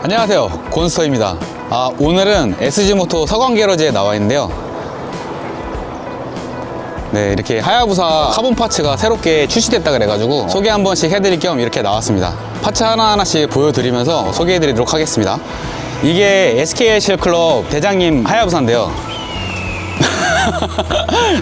안녕하세요, 곤스터입니다. 오늘은 SG모토 서광게러지에 나와 있는데요. 네, 이렇게 하야부사 카본 파츠가 새롭게 출시됐다 그래가지고 소개 한 번씩 해드릴 겸 이렇게 나왔습니다. 파츠 하나하나씩 보여드리면서 소개해드리도록 하겠습니다. 이게 SK 실클럽 대장님 하야부사인데요.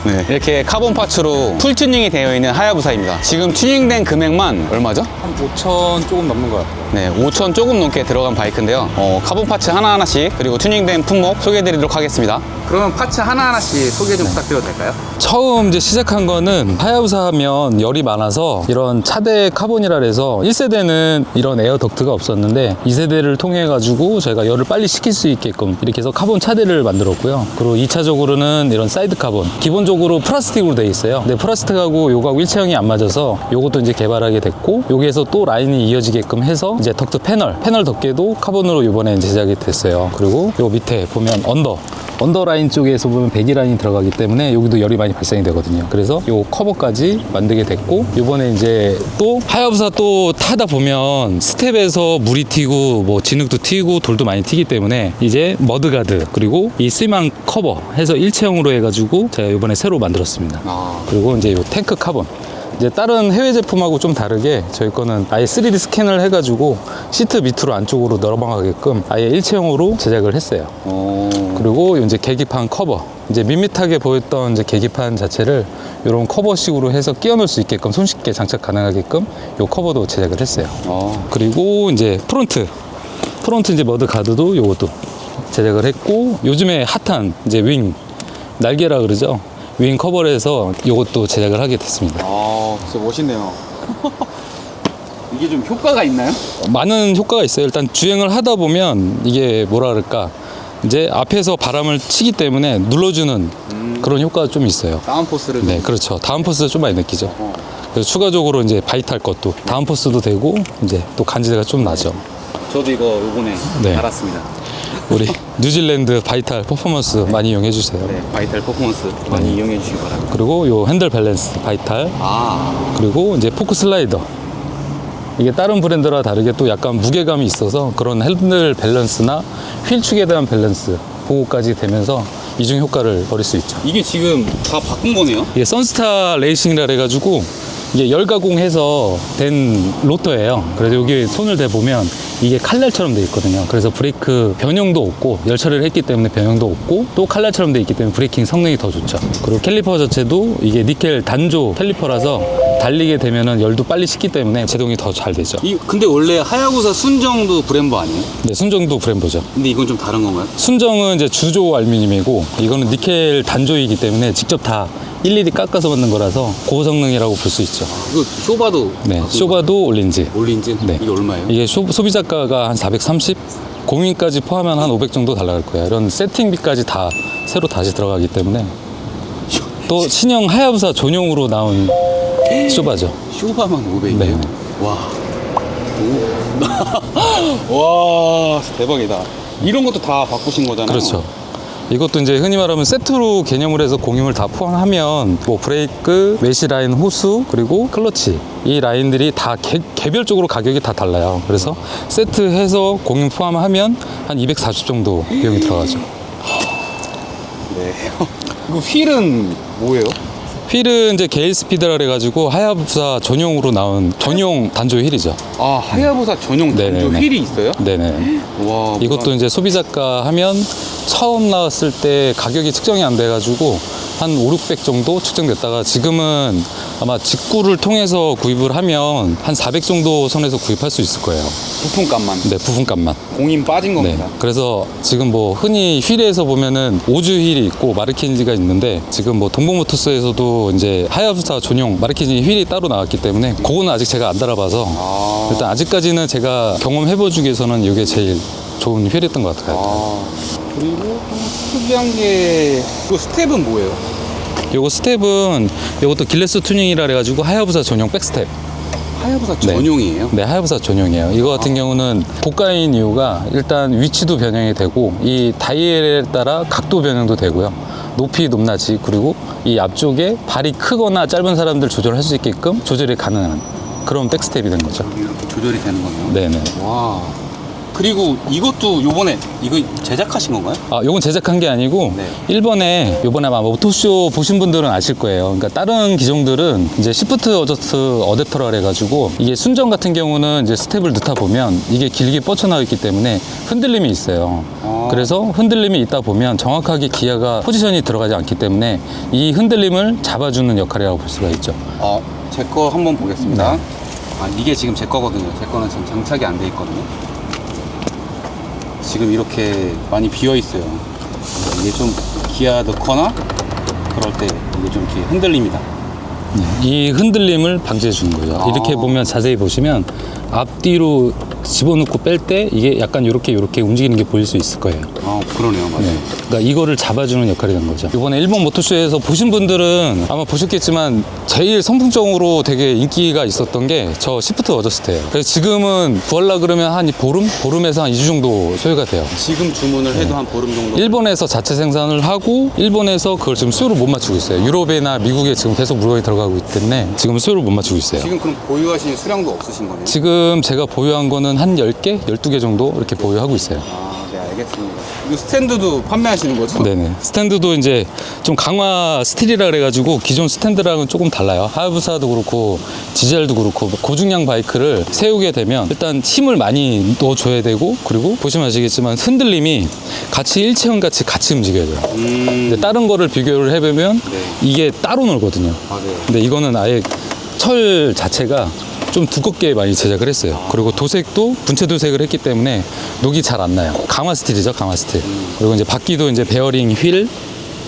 네, 이렇게 카본 파츠로 풀 튜닝이 되어 있는 하야부사입니다. 지금 튜닝된 금액만 얼마죠? 한 5천 조금 넘는 것 같아요. 네, 5천 조금 넘게 들어간 바이크인데요. 카본 파츠 하나하나씩 그리고 튜닝된 품목 소개해드리도록 하겠습니다. 그러면 파츠 하나하나씩 소개 좀 부탁드려도 될까요? 처음 이제 시작한 거는 하야부사 하면 열이 많아서 이런 차대 카본이라 해서 1세대는 이런 에어 덕트가 없었는데 2세대를 통해 가지고 저희가 열을 빨리 식힐 수 있게끔 이렇게 해서 카본 차대를 만들었고요. 그리고 2차적으로는 이런 사이드 카본, 기본적으로 플라스틱으로 되어 있어요. 근데 플라스틱하고 요거하고 일체형이 안 맞아서 요것도 이제 개발하게 됐고, 여기에서 또 라인이 이어지게끔 해서 이제 덕트 패널 덮개도 카본으로 이번에 제작이 됐어요. 그리고 요 밑에 보면 언더라인 쪽에서 보면 배기 라인이 들어가기 때문에 여기도 열이 많이 발생이 되거든요. 그래서 요 커버까지 만들게 됐고, 요번에 이제 또 하야부사 또 타다 보면 스텝에서 물이 튀고 뭐 진흙도 튀고 돌도 많이 튀기 때문에 이제 머드가드 그리고 이 스위망 커버 해서 일체형으로 해가지고 제가 요번에 새로 만들었습니다. 그리고 이제 요 탱크 카본, 이제 다른 해외 제품하고 좀 다르게 저희 거는 아예 3D 스캔을 해가지고 시트 밑으로 안쪽으로 넘어가게끔 아예 일체형으로 제작을 했어요. 그리고 이제 계기판 커버, 이제 밋밋하게 보였던 이제 계기판 자체를 이런 커버식으로 해서 끼워 넣을 수 있게끔 손쉽게 장착 가능하게끔 이 커버도 제작을 했어요. 그리고 이제 프론트 이제 머드 가드도 요것도 제작을 했고, 요즘에 핫한 이제 윙 날개라 그러죠. 윙 커버를 해서 이것도 제작을 하게 됐습니다. 진짜 멋있네요. 이게 좀 효과가 있나요? 많은 효과가 있어요. 일단 주행을 하다 보면 이게 뭐라 그럴까, 이제 앞에서 바람을 치기 때문에 눌러주는 그런 효과가 좀 있어요. 다운포스를 네, 그렇죠. 다운포스 좀 많이 느끼죠. 그래서 추가적으로 이제 바이탈 것도 다운포스도 되고 이제 또 간지가 좀 나죠. 저도 이거 요번에 네. 알았습니다. 우리 뉴질랜드 바이탈 퍼포먼스 많이 이용해 주세요. 네, 바이탈 퍼포먼스 많이 이용해 주시기 바랍니다. 그리고 요 핸들 밸런스 바이탈, 그리고 이제 포크 슬라이더, 이게 다른 브랜드와 다르게 또 약간 무게감이 있어서 그런 핸들 밸런스나 휠 축에 대한 밸런스 보호까지 되면서 이중 효과를 벌일 수 있죠. 이게 지금 다 바꾼 거네요? 이게 선스타 레이싱이라 해가지고 이게 열 가공해서 된 로터예요. 그래서 여기 손을 대보면 이게 칼날처럼 돼 있거든요. 그래서 브레이크 변형도 없고, 열 처리를 했기 때문에 변형도 없고, 또 칼날처럼 돼 있기 때문에 브레이킹 성능이 더 좋죠. 그리고 캘리퍼 자체도 이게 니켈 단조 캘리퍼라서 달리게 되면은 열도 빨리 식기 때문에 제동이 더 잘 되죠. 근데 원래 하야부사 순정도 브em보 아니에요? 네, 순정도 브em보죠. 근데 이건 좀 다른 건가요? 순정은 이제 주조 알루미늄이고, 이거는 니켈 단조이기 때문에 직접 다 일일이 깎아서 만든 거라서 고성능이라고 볼 수 있죠. 이거 쇼바도 네, 쇼바도 올린지. 올린지? 네. 이게 얼마예요? 이게 소비자가가 한 430? 공인까지 포함하면 한 500 정도 달라갈 거예요. 이런 세팅비까지 다 새로 다시 들어가기 때문에. 또 신형 하야부사 전용으로 나온 쇼바죠. 쇼바만 500이에요? 네. 와. 와, 대박이다. 이런 것도 다 바꾸신 거잖아요? 그렇죠. 이것도 이제 흔히 말하면 세트로 개념을 해서 공임을 다 포함하면 뭐 브레이크, 메시 라인 호수, 그리고 클러치, 이 라인들이 다 개별적으로 가격이 다 달라요. 그래서 세트해서 공임 포함하면 한 240 정도 비용이 들어가죠. 네. 이거 휠은 뭐예요? 휠은 이제 게일 스피드라 그래가지고 하야부사 전용으로 나온 전용 단조 휠이죠. 하야부사 전용 단조 네네네. 휠이 있어요? 네네. 와. 이것도 이제 소비자가 하면 처음 나왔을 때 가격이 측정이 안 돼가지고 한 5, 600 정도 측정됐다가 지금은 아마 직구를 통해서 구입을 하면 한 400 정도 선에서 구입할 수 있을 거예요. 부품값만. 네, 부품값만. 공인 빠진 네. 겁니다. 그래서 지금 뭐 흔히 휠에서 보면은 오주 휠이 있고 마르키인지가 있는데, 지금 뭐 동봉모터스에서도 이제 하야부사 전용 마르키인지 휠이 따로 나왔기 때문에 그거는 아직 제가 안 달아봐서 일단 아직까지는 제가 경험해보기 위해서는 이게 제일 좋은 휠이었던 것 같아요. 그리고 좀 특이한 게, 그 스텝은 뭐예요? 요거 스텝은 요것도 길레스 튜닝이라 그래가지고 하야부사 전용 백스텝. 하야부사 네. 전용이에요? 네, 하야부사 전용이에요. 이거 같은 경우는 고가인 이유가 일단 위치도 변형이 되고, 이 다이엘에 따라 각도 변형도 되고요. 높이 높낮이, 그리고 이 앞쪽에 발이 크거나 짧은 사람들 조절할 수 있게끔 조절이 가능한 그런 백스텝이 된 거죠. 이렇게 조절이 되는 거네요? 네네. 와. 그리고 이것도 요번에 이거 제작하신 건가요? 아, 요건 제작한 게 아니고 네. 일본에 요번에 아마 모토쇼 보신 분들은 아실 거예요. 그러니까 다른 기종들은 이제 시프트 어저스트 어댑터라 그래가지고 이게 순정 같은 경우는 이제 스텝을 넣다 보면 이게 길게 뻗쳐나와 있기 때문에 흔들림이 있어요. 그래서 흔들림이 있다 보면 정확하게 기아가 포지션이 들어가지 않기 때문에 이 흔들림을 잡아주는 역할이라고 볼 수가 있죠. 제 거 한번 보겠습니다. 이게 지금 제 거거든요. 제 거는 지금 장착이 안 돼 있거든요. 지금 이렇게 많이 비어 있어요. 이게 좀 기아 넣거나 그럴 때 이게 좀 이렇게 흔들립니다. 이 흔들림을 방지해 주는 거죠. 이렇게 보면 자세히 보시면 앞뒤로 집어넣고 뺄 때 이게 약간 이렇게 움직이는 게 보일 수 있을 거예요. 그러네요. 맞아요. 네. 그러니까 이거를 잡아주는 역할이 된 거죠. 이번에 일본 모토쇼에서 보신 분들은 아마 보셨겠지만 제일 선풍적으로 되게 인기가 있었던 게 저 시프트 어저스트예요. 그래서 지금은 구하려 그러면 한 보름에서 한 2주 정도 소요가 돼요. 지금 주문을 해도 한 보름 정도? 일본에서 자체 생산을 하고 일본에서 그걸 지금 수요를 못 맞추고 있어요. 유럽이나 미국에 지금 계속 물건이 들어가고 있기 때문에 지금 수요를 못 맞추고 있어요. 지금 그럼 보유하신 수량도 없으신 거네요? 지금 제가 보유한 거는 한 10개, 12개 정도 이렇게 보유하고 있어요. 네, 알겠습니다. 이거 스탠드도 판매하시는 거죠? 네네. 스탠드도 이제 좀 강화 스틸이라 그래가지고 기존 스탠드랑은 조금 달라요. 하야부사도 그렇고 디젤도 그렇고 고중량 바이크를 세우게 되면 일단 힘을 많이 넣어줘야 되고 그리고 보시면 아시겠지만 흔들림이 같이 일체형 같이 움직여야 돼요. 근데 다른 거를 비교를 해보면 이게 따로 놀거든요. 네. 근데 이거는 아예 철 자체가 좀 두껍게 많이 제작을 했어요. 그리고 도색도 분체 도색을 했기 때문에 녹이 잘 안 나요. 강화 스틸이죠, 강화 스틸. 그리고 이제 바퀴도 이제 베어링 휠,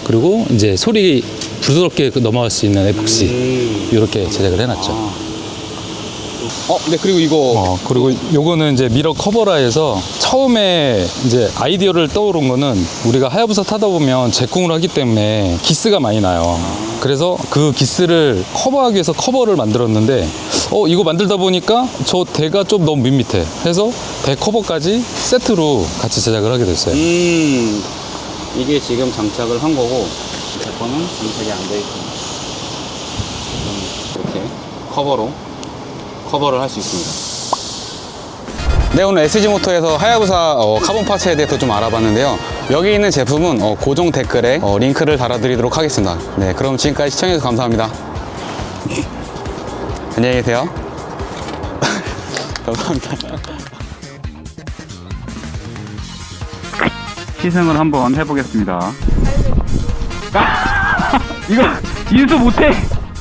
그리고 이제 소리 부드럽게 넘어갈 수 있는 에폭시 이렇게 제작을 해놨죠. 네, 그리고 이거 그리고 요거는 이제 미러 커버라 해서 처음에 이제 아이디어를 떠오른 거는 우리가 하야부사 타다 보면 제콩을 하기 때문에 기스가 많이 나요. 그래서 그 기스를 커버하기 위해서 커버를 만들었는데 이거 만들다 보니까 저 대가 좀 너무 밋밋해. 해서 대 커버까지 세트로 같이 제작을 하게 됐어요. 이게 지금 장착을 한 거고 제 거는 장착이 안 돼 있고 이렇게 커버를 할 수 있습니다. 네, 오늘 SG모터에서 하야부사 카본 파츠에 대해서 좀 알아봤는데요. 여기 있는 제품은 고정 댓글에 링크를 달아드리도록 하겠습니다. 네, 그럼 지금까지 시청해주셔서 감사합니다. 안녕히 계세요. 감사합니다. 시승을 한번 해보겠습니다. 이거 인수 못해!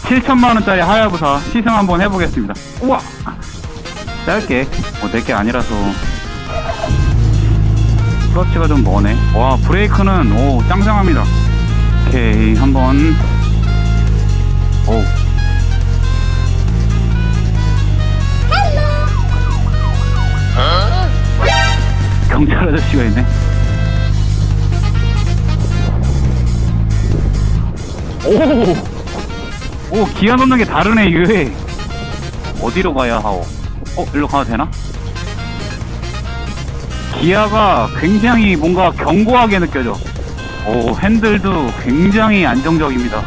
7천만원짜리 하야부사 시승 한번 해보겠습니다. 우와! 짧게, 내게 아니라서. 클러치가 좀 머네. 와, 브레이크는, 짱짱합니다. 오케이, 한번. 경찰 아저씨가 있네. 오, 기아 놓는 게 다르네, 이게. 어디로 가야 하오? 일로 가도 되나? 기아가 굉장히 뭔가 견고하게 느껴져. 핸들도 굉장히 안정적입니다.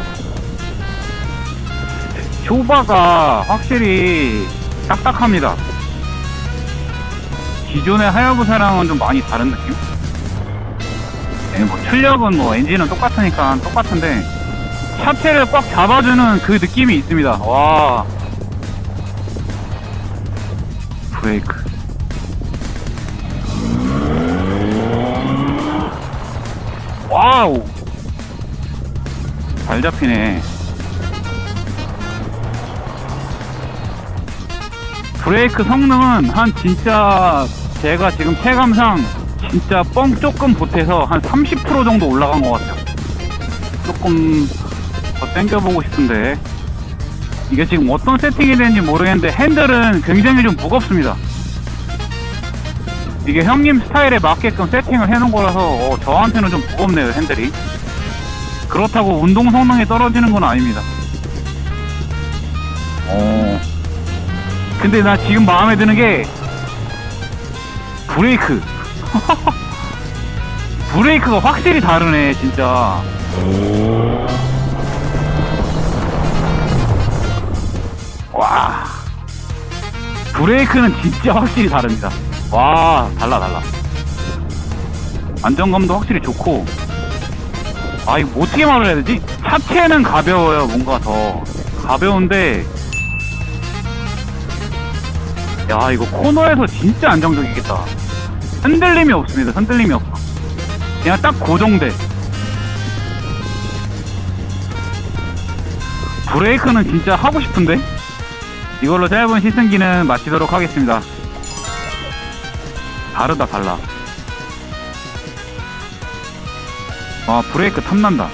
쇼바가 확실히 딱딱합니다. 기존의 하야부사랑은 좀 많이 다른 느낌? 출력은 엔진은 똑같으니까 똑같은데 샤체를 꽉 잡아주는 그 느낌이 있습니다. 와, 브레이크. 와우, 잘 잡히네. 브레이크 성능은 진짜 제가 지금 체감상 진짜 뻥 조금 보태서 한 30% 정도 올라간 것 같아요. 조금 더 당겨보고 싶은데 이게 지금 어떤 세팅이 되는지 모르겠는데 핸들은 굉장히 좀 무겁습니다. 이게 형님 스타일에 맞게끔 세팅을 해놓은 거라서 저한테는 좀 무겁네요, 핸들이. 그렇다고 운동 성능이 떨어지는 건 아닙니다. 근데 나 지금 마음에 드는 게 브레이크. 브레이크가 확실히 다르네, 진짜. 와, 브레이크는 진짜 확실히 다릅니다. 와, 달라. 안정감도 확실히 좋고. 아, 이거 어떻게 말을 해야 되지? 차체는 가벼워요. 뭔가 더 가벼운데, 야, 이거 코너에서 진짜 안정적이겠다. 흔들림이 없습니다. 흔들림이 없어. 그냥 딱 고정돼. 브레이크는 진짜 하고 싶은데? 이걸로 짧은 시승기는 마치도록 하겠습니다. 달라. 아, 브레이크 탐난다.